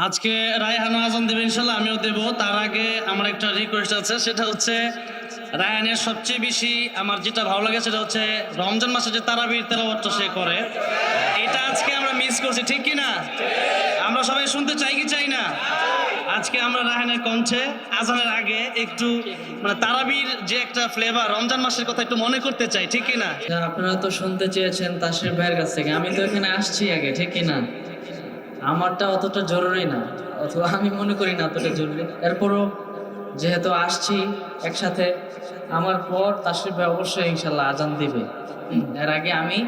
আজকে রায়হানও আজান দেবে ইনশাল্লাহ, আমিও দেব। তার আগে আমার একটা রিকোয়েস্ট আছে, সেটা হচ্ছে রায়হানের সবচেয়ে বেশি আমার যেটা ভালো লাগে সেটা হচ্ছে রমজান মাসে যে তারাবির তেলাওয়াতটা সে করে, এটা আজকে আমরা মিস করছি, ঠিক কি না? আমরা সবাই শুনতে চাই কি চাই না? আজকে আমরা রায়হানের কণ্ঠে আজানের আগে একটু মানে তারাবির যে একটা ফ্লেভার রমজান মাসের কথা একটু মনে করতে চাই, ঠিক কি না? আপনারা তো শুনতে চেয়েছেন তাসরিফ ভাইয়ের কাছ থেকে, আমি তো এখানে আসছি আগে, ঠিক কি না? আমারটা অতটা জরুরি না, অথবা আমি মনে করি না অতটা জরুরি। এরপরও যেহেতু আসছি একসাথে, আমার পর তাসরিফ ভাই অবশ্যই ইনশাল্লাহ আজান দিবে। এর আগে আমি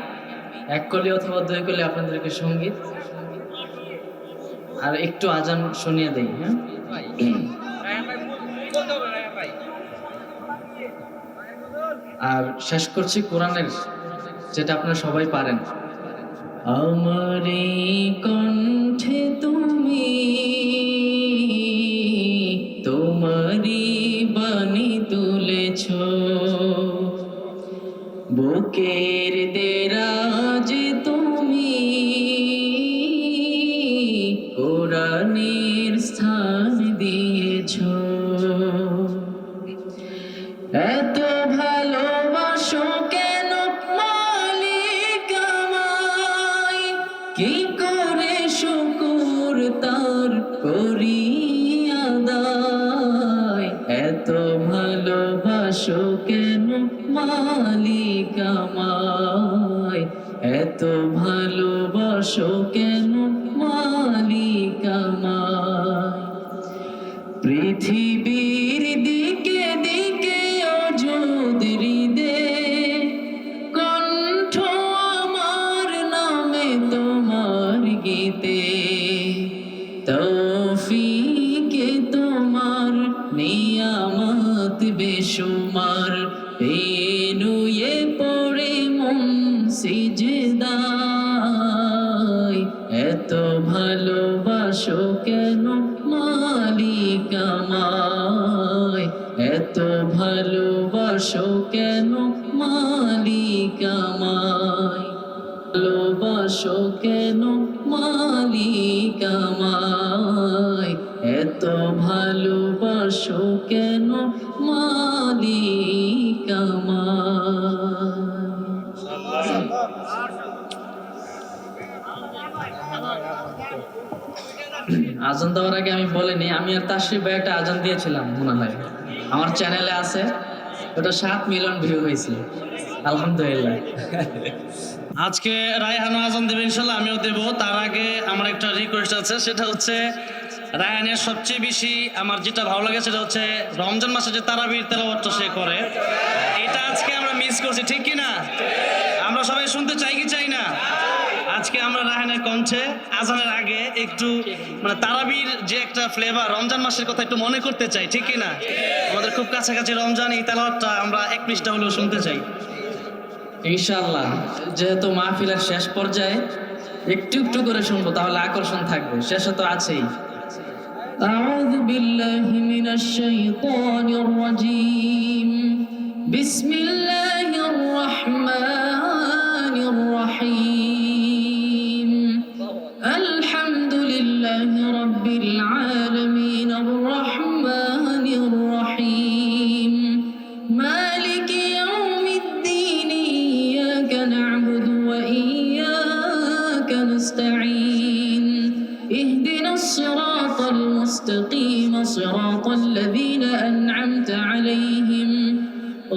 এক কলি অথবা দুই কলি আপনাদেরকে সঙ্গীত আর একটু আজান শুনিয়ে দেই। হ্যাঁ, আর শেষ করছি কোরআনের, যেটা আপনারা সবাই পারেন। আমারে কণ্ঠে তুমি তোমারি বাণী তুলেছ, বুকের দেরাজ তুমি কোরআনের স্থান দিয়েছ। এত ভালোবাসো কেন মালিক আমায়, কি করে শুকুর তার করি আদায়। এত ভালোবাসো কেন মালিক আমায়, এত ভালোবাসো কেন মালিক আমায়। পৃথিবীর দিকে দিকে অযুত হৃদে কণ্ঠ আমার নামে তোমার গীতে, তৌফিকে তোমার নিয়ামত বেশুমার, পেনুয়ে পড়ে মন সিজদায়। এত ভালোবাসো কেন মালিক আমায়, এত ভালোবাসো কেন মালিক আমায়, ভালোবাসো কেন মালিক আমায়, এত ভালোবাসো কেন মালিক আমায়। আজান দেওয়ার আগে আমি বলিনি, আমি আর তাসরিফ ভাই একটা আজান দিয়েছিলাম মনে হয়, আমার চ্যানেলে আছে, ওটা 7 মিলিয়ন ভিউ হয়েছিল, আলহামদুলিল্লাহ। আজকে রায়হানও আজান দেবে ইনশাল্লাহ, আমিও দেব। তার আগে আমার একটা রিকোয়েস্ট আছে, সেটা হচ্ছে রায়হানের সবচেয়ে বেশি আমার যেটা ভালো লাগে সেটা হচ্ছে রমজান মাসে যে তারাবির তেলাওয়াতটা সে করে, এটা আজকে আমরা মিস করছি, ঠিক কি না? আমরা সবাই শুনতে চাই কি চাই না? আজকে আমরা রায়হানের কণ্ঠে আজানের আগে একটু মানে তারাবির যে একটা ফ্লেভার রমজান মাসের কথা একটু মনে করতে চাই, ঠিক কি না? আমাদের খুব কাছাকাছি রমজান, এই তেলাওয়াতটা আমরা এক পৃষ্ঠা হলেও শুনতে চাই ইনশাআল্লাহ। যেহেতু মাহফিলের শেষ পর্যায়ে একটু একটু করে শুনবো, তাহলে আকর্ষণ থাকবে, শেষে তো আছেই। আউযু বিল্লাহি মিনাশ শাইতানির রাজীম, বিসমিল্লাহির রহমানির রহিম, আলহামদুলিল্লাহি রাব্বিল আলামিন, আর রহমানির রহিম, মালিকি ইয়াউমিদ্দিন, ইয়াকা না'বুদু ওয়া ইয়াকা নাস্তাঈন, ইহদিনাস সিরাতাল মুস্তাকিম, সিরাতাল লাযীনা আন'আমতা আলাইহিম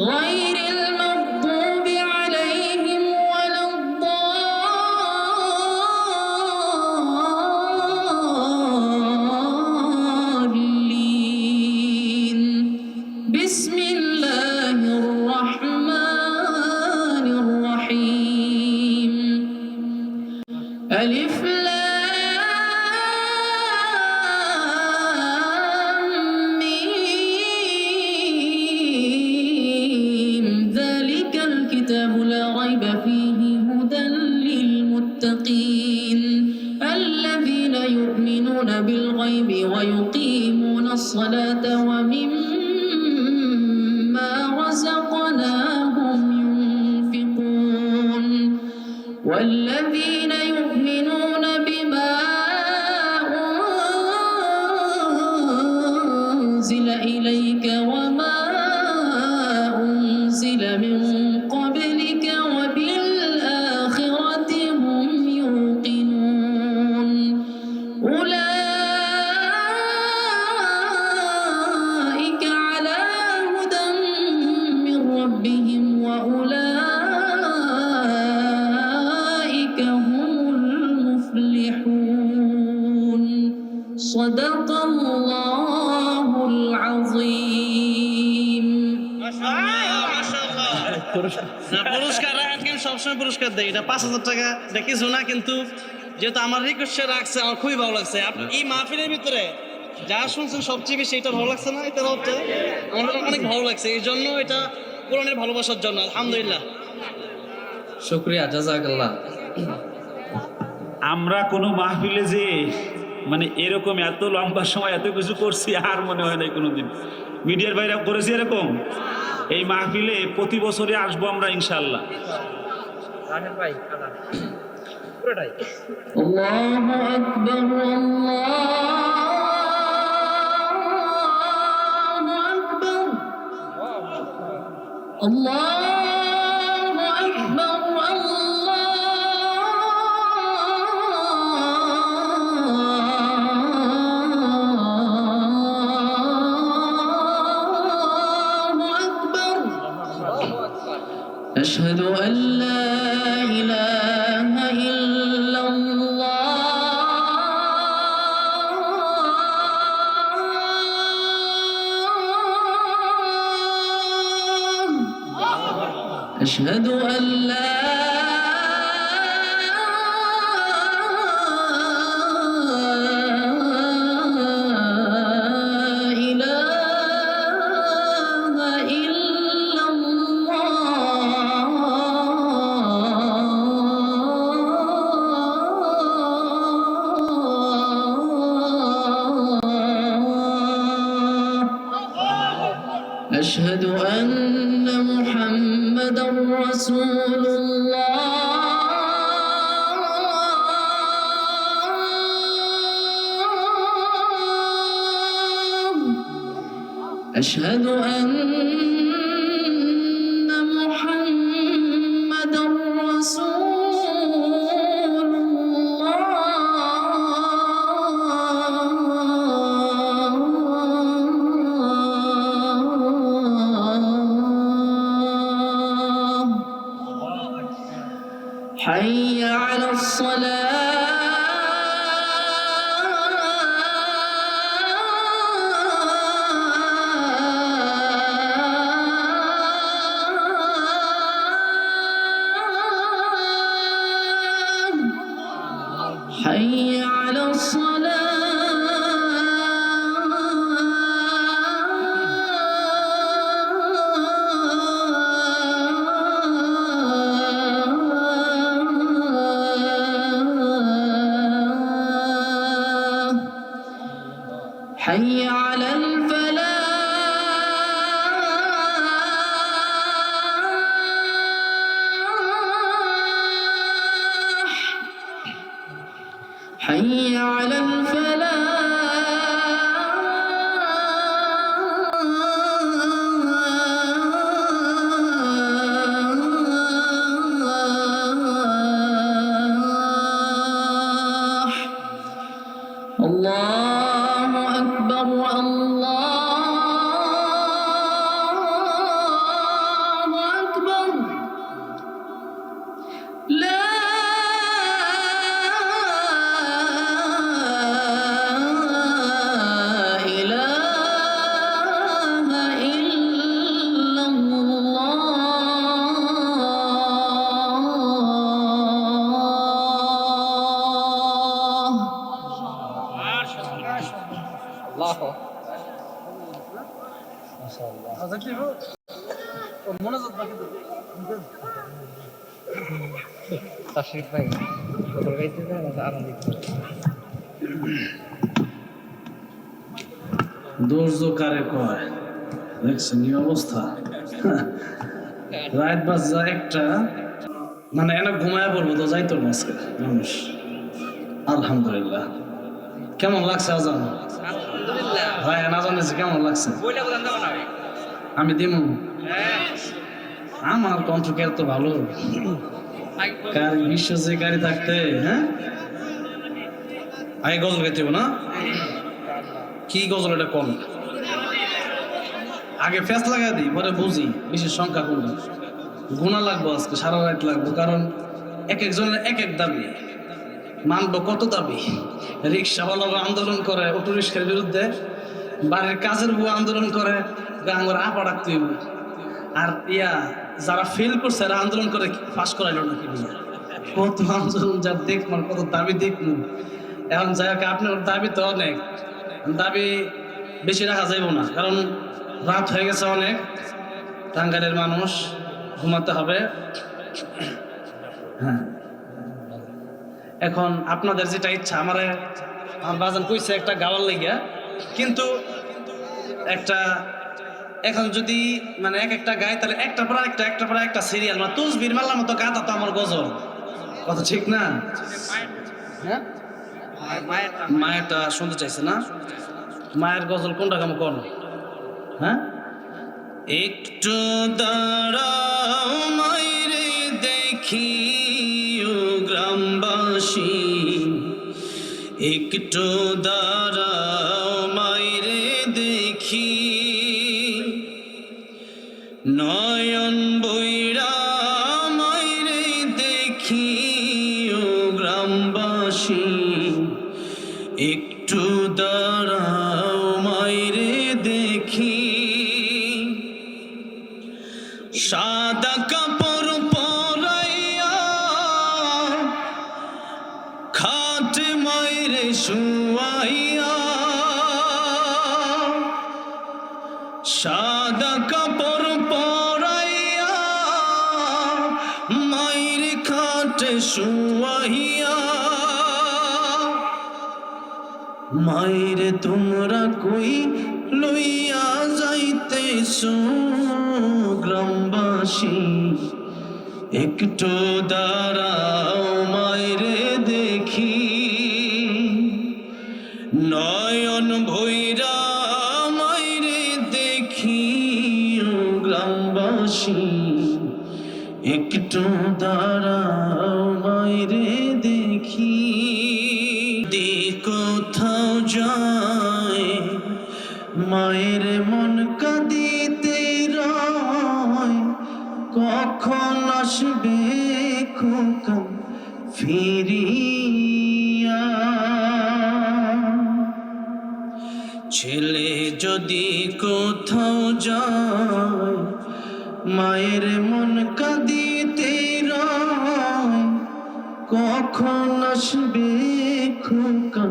গায়রিল মাগদুবি আলাইহিম ওয়ালাদ-দাল্লিন। বিসমিল্লাহির রহমানির রহিম, আলিফ লাম মিম, যালিকাল কিতাবু লা রাইবা ফীহি হুদাল লিল মুত্তাকিন, আল্লাযীনা ইউমিনুনা বিল গায়বি ওয়া ইউকিমুনাস সালাতা ওয়া মিম্মা রাযাকনাহুম ইউনফিকুন। والذين يؤمنون بما إليك وما أنزل من قبلك وبالآخرة هم يوقنون أولئك على هدى من ربهم وأولئك هم المفلحون صدق الله العظيم পুরস্কার রায়হানকে আমি সবসময় পুরস্কার দেই, এটা 5,000 টাকা, এটা কিছু না, কিন্তু যেহেতু আমার রিকোয়েস্টে রাখছে আমার খুবই ভালো লাগছে। এই মাহফিলের ভিতরে যা শুনছেন সবচেয়ে বেশি এটা ভালো লাগছে না, এটা হচ্ছে আমার অনেক ভালো লাগছে, এই জন্য এটা কোরআনের ভালোবাসার জন্য আলহামদুলিল্লাহ। শুকরিয়া, জাযাকাল্লাহ। আমরা কোনো মাহফিলে যে মানে এরকম এত লম্বা সময় এত কিছু করছি আর মনে হয় না কোনোদিন। মিডিয়ার বাইরে করেছি এরকম। এই মাহফিলে প্রতি বছরে আসবো আমরা ইনশাআল্লাহ। আল্লাহু আকবার, আল্লাহু আকবার, أشهد أن لا إله إلا الله أشهد أن لا أشهد أن محمدا رسول الله أشهد أن محمدا رسول الله حي على الصلاة حي على الصلاة حي على الفلاح حي على الفلاح الله أكبر الله أكبر لا إله إلا الله দুর্যোগ কারে কয় দেখছেন কি অবস্থা, রাত বাজা একটা, মানে এনে ঘুমায় পড়বো তো যাইতো না আজকে মানুষ। আলহামদুলিল্লাহ কেমন লাগছে আজান? আলহামদুলিল্লাহ। রায়হান আজান দিয়েছে, কেমন লাগছে? বইটা বলেন দেবো না ভাই। আমি দিমু। হ্যাঁ। আমার কণ্ঠ কে এত ভালো, কার বিশ্ব যে কারি থাকতে, হ্যাঁ আগে গজল গাইতে হবে না? কি গজল এটা কোন? আগে ফেস লাগাই দিই, পরে বুঝি বিশেষ সংখ্যা কোনটা। গুণা লাগবো আজকে, সারা রাত লাগবো, কারণ এক একজনের এক এক দাবি। মানবো কত দাবি? রিক্সাওয়ালারা আন্দোলন করে অটো রিক্সার বিরুদ্ধে, বাড়ির কাজের বউ আন্দোলন করে গাঙ্গর আপা ডাকতে হইব, আর যারা ফেল করছে এরা আন্দোলন করে পাস করাইল না কি নিয়ে। কত আন্দোলন যার দেখবেন, কত দাবি দেখবেন। এখন যাই হোক, আপনার দাবি তো অনেক, দাবি বেশি রাখা যাইব না, কারণ রাত হয়ে গেছে অনেক, টাঙ্গাইলের মানুষ, ঘুমাতে হবে। হ্যাঁ, এখন আপনাদের যেটা ইচ্ছা, আমার বাজান কইছে একটা গাওয়ার লেগে, কিন্তু একটা এখন যদি মানে এক একটা গায়, তাহলে একটা পর একটা সিরিয়াল, মানে তুসবির মাল্লার মতো গাতা তো আমার গজল, কথা ঠিক না? হ্যাঁ, মায়েরটা শুনতে চাইছে না? মায়ের গজল কোনটা কেমন কোন? হ্যাঁ, একটু দাঁড়াও মাইরে দেখি ও গ্রামবাসী, একটু দাঁড়াও মাইরে দেখি, নয়ন বৈরা মাইরে দেখি ও গ্রামবাসী, একটু দাঁড়াও মাইরে দেখি, সাদা কাপড় পরাইয়া খাটে মাইরে শুয়াইয়া, সাদা কাপড় পরাইয়া মাইরে খাটে শুয়াইয়া, মাইরে তোমরা কই লইয়া যাইতেছো গ্রামবাসী, একটু দাঁড়াও মাইরে দেখি, নয়ন ভৈরা মাইরে দেখি ও গ্রামবাসী, একটু দাঁড়াও মাইরে দেখি, কোথাও যায় মায়ের মন কাঁদিতে রয়, কখন আসবে খোকা ফিরিয়া, ছেলে যদি কোথাও যায় মায়ের মন কাঁদিতে রয়, কখন আসবে খোকা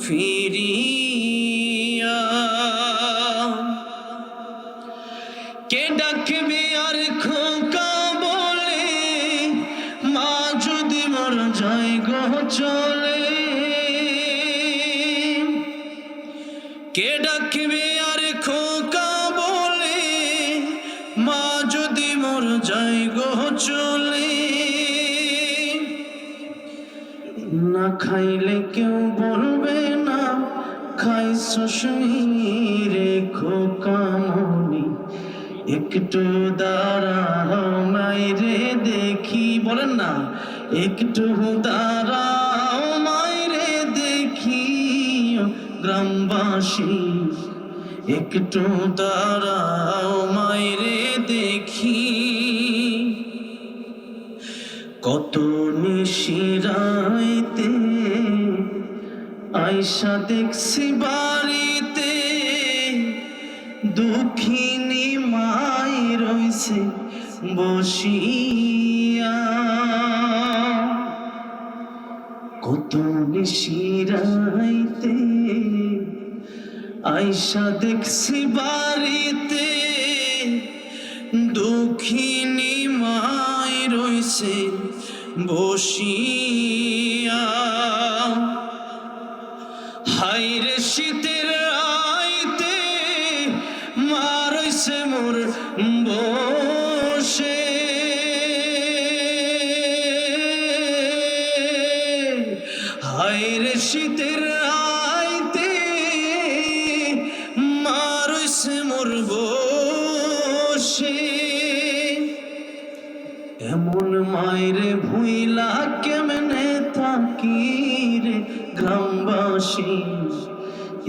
ফিরিয়া, কে ডাকবে আর খোকা বলে, মা যদি মর যায় গো চলে, কে ডাকবে আর খোকা বলে, মা যদি মর যায় গো চলে, না খাইলে কেউ বলবে না খাইছো শুনিরে খোকামনি, একটু দাঁড়াও মাইরে দেখি, বলেন না, একটু দাঁড়াও মাইরে দেখি গ্রামবাসী, একটু দাঁড়াও মাইরে দেখি, কত নিশিরাইতে আয়সা দেখছি বাড়িতে, দুঃখিনী মাই রইছে বসিয়া, কত নিশিরাইতে আয়সা দেখছি বাড়িতে, দুঃখিনী মাই রইছে বসিয়া, হাইরে শীতের আইতে মা রইছে মোর বসে, হাইরে শীতের মাইরে ভুইলা কেমনে থাকি রে গ্রামবাসী,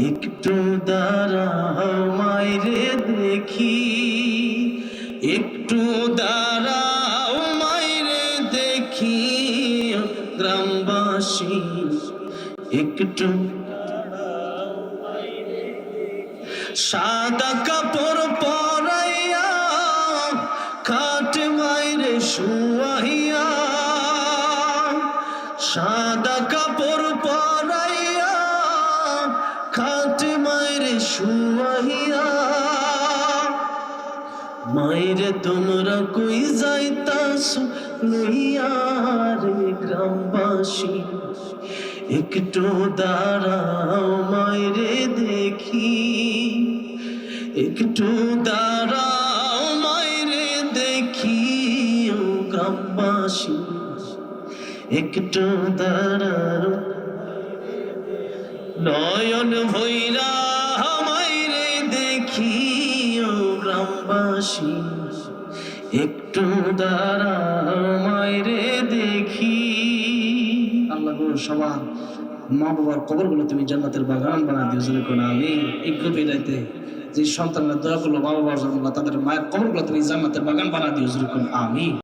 একটু দাঁড়াও মাইরে দেখি, একটু দাঁড়াও মাইরে দেখি গ্রামবাসী, একটু সাদা কাপড় পরাইয়া খাট মাইরে শুয়াইয়া, সাদা কাপড় পরাইয়া খাট মাইরে শুয়াইয়া, মাইরে তোমরা কই যাইতাছো লইয়া রে গ্রামবাসী, একটু দাঁড়াও মাইরে দেখি, একটু দাঁড়াও মাইরে দেখি ও গ্রামবাসী, একটু দাঁড়াও নয়ন ভৈরা মাইরে দেখি ও গ্রামবাসী, একটু দাঁড়াও মাইরে দেখি। আল্লাহ গো সবার মা বাবার কবরগুলো তুমি জান্নাতের বাগান বানা দিও জোরে করে আমিন। এই গভীর রাতে যে সন্তানরা দোয়া করলো মা বাবার জন্য, তাদের মায়ের কবরগুলো তুমি জান্নাতের বাগান বানা দিও জোরে করে আমিন।